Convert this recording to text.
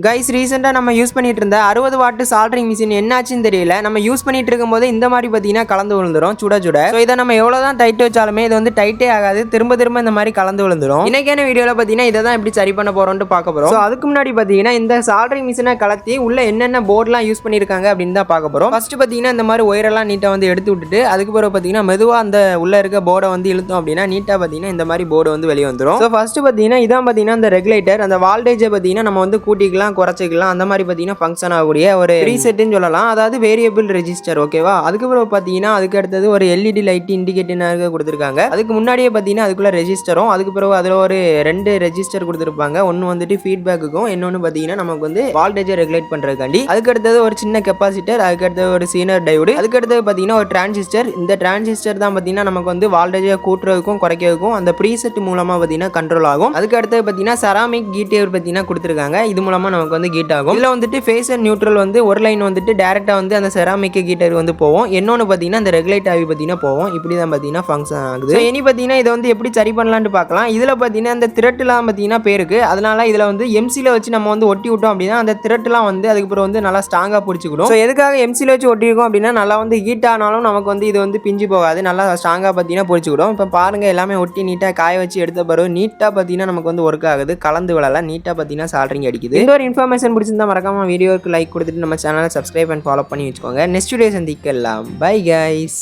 Guys ரீசெண்டாக நம்ம use பண்ணிட்டு இருந்த 60 வாட் சால்டரிங் மிஷின் என்னாச்சுன்னு தெரியல. நம்ம யூஸ் பண்ணிட்டு இருக்கும்போது இந்த மாதிரி பார்த்தீங்கன்னா கலந்து விழுந்துரும் சுட சுட. ஸோ இதை நம்ம எவ்வளோ தான் டைட் வச்சாலுமே இது வந்து டைட்டே ஆகாது, திரும்ப திரும்ப இந்த மாதிரி கலந்து விழுந்துரும். இன்னைக்கான வீடியோவில் பார்த்தீங்கன்னா இதை தான் எப்படி சரி பண்ண போறோம்னு பார்க்க போறோம். ஸோ அதுக்கு முன்னாடி பார்த்தீங்கன்னா இந்த சால்டரிங் மிஷினை கலத்தி உள்ள என்னென்ன போர்ட்லாம் யூஸ் பண்ணியிருக்காங்க அப்படின்னு தான் பார்க்க போறோம். ஃபர்ஸ்ட் பார்த்தீங்கன்னா இந்த மாதிரி ஒயரெல்லாம் நீட்டாக வந்து எடுத்து விட்டுட்டு அதுக்கு பிறகு பார்த்தீங்கன்னா மெதுவாக அந்த உள்ள இருக்க போர்டை வந்து இழுத்தோம் அப்படின்னா நீட்டாக பார்த்தீங்கன்னா இந்த மாதிரி போர்டு வந்து வெளியே வந்துடும். ஸோ ஃபர்ஸ்ட் பார்த்தீங்கன்னா இதான் பார்த்தீங்கன்னா அந்த ரெகுலேட்டர், அந்த வால்டேஜை பார்த்தீங்கன்னா நம்ம வந்து கூட்டிக்கலாம் குறைச்சிக்கலாம் அந்த மாதிரி பார்த்தீங்கன்னா ஃபங்க்ஷன் ஆகக்கூடிய ஒரு ரீசெட்னு சொல்லலாம். அதாவது வேரியபிள் ரெஜிஸ்டர். ஓகேவா? அதுக்கப்புறம் பார்த்தீங்கன்னா அதுக்கு அடுத்தது ஒரு எல்இடி லைட் இண்டிகேட்டர் கொடுத்துருக்காங்க. அதுக்கு முன்னாடியே பார்த்தீங்கன்னா அதுக்குள்ள ரெஜிஸ்டரும், அதுக்கு பிறகு அதில் ஒரு 2 ரெஜிஸ்டர் கொடுத்துருப்பாங்க. ஒன்று வந்துட்டு ஃபீட்பேக்குக்கும், இன்னொன்று பார்த்தீங்கன்னா நமக்கு வந்து வால்டேஜை ரெகுலேட் பண்ணுறதுக்காண்டி. அதுக்கு அடுத்தது ஒரு சின்ன கெப்பாசிட்டர், அதுக்கு அடுத்தது ஒரு சீனர் டையோடு, அதுக்கு அடுத்தது பார்த்தீங்கன்னா ஒரு டிரான்சிஸ்டர். இந்த டிரான்சிஸ்டர் தான் பார்த்தீங்கன்னா நமக்கு வந்து வால்டேஜை கூட்டுறதுக்கும் குறைக்கிறதுக்கும் அந்த ப்ரீசெட் மூலமாக பார்த்தீங்கன்னா கண்ட்ரோல் ஆகும். அதுக்கு அடுத்தது பார்த்தீங்கன்னா செராமிக் கீட்டர் பார்த்தீங்கன்னா கொடுத்துருக்காங்க. இது மூலமாக நமக்கு வந்து கீட் ஆகும். இதுல வந்துட்டு ஃபேஸ் அண்ட் நியூட்ரல் வந்து ஒரு லைன் வந்துட்டு டைரக்டா வந்து அந்த செராமிக் கீட்டர் வந்து போவோம், இன்னொன்று பார்த்தீங்கன்னா அந்த ரெகுலேட் ஆகி பார்த்தீங்கன்னா போவோம். இப்படி தான் பார்த்தீங்கன்னா ஃபங்க்ஷன் ஆகுது. இனி பார்த்தீங்கன்னா இதை வந்து எப்படி சரி பண்ணலான்னு பார்க்கலாம். இதில் பார்த்தீங்கன்னா அந்த திரட்டுலாம் பார்த்தீங்கன்னா பேருக்கு, அதனால இதில் வந்து எம்சியில் வச்சு நம்ம வந்து ஒட்டி விட்டோம் அப்படின்னா அந்த திரட்டுலாம் வந்து அதுக்கப்புறம் வந்து நல்லா ஸ்ட்ராங்காக பிடிச்சிக்கிடும். ஸோ எதுக்காக எம்சியில் வச்சு ஒட்டியிருக்கோம் அப்படின்னா நல்லா வந்து ஹீட் ஆனாலும் நமக்கு வந்து இது வந்து பிஞ்சு போகாது, நல்லா ஸ்ட்ராங்காக பார்த்தீங்கன்னா பிடிச்சிக்கிடும். இப்போ பாருங்க எல்லாமே ஒட்டி நீட்டாக காய வச்சு எடுத்த பிறகு நீட்டாக பார்த்தீங்கன்னா நமக்கு வந்து ஒர்க் ஆகுது, கலந்து விழல நீட்டாக பார்த்தீங்கன்னா சால்டரிங் அடிக்குது. இந்த ஒரு இன்ஃபர்மேஷன் பிடிச்சிருந்தா மறக்காம வீடியோக்கு லைக் கொடுத்துட்டு நம்ம சேனலை சப்ஸ்கிரைப் அண்ட் ஃபாலோ பண்ணி வச்சுக்கோங்க. நெக்ஸ்ட் வீடியோ சந்திக்கலாம். Bye guys.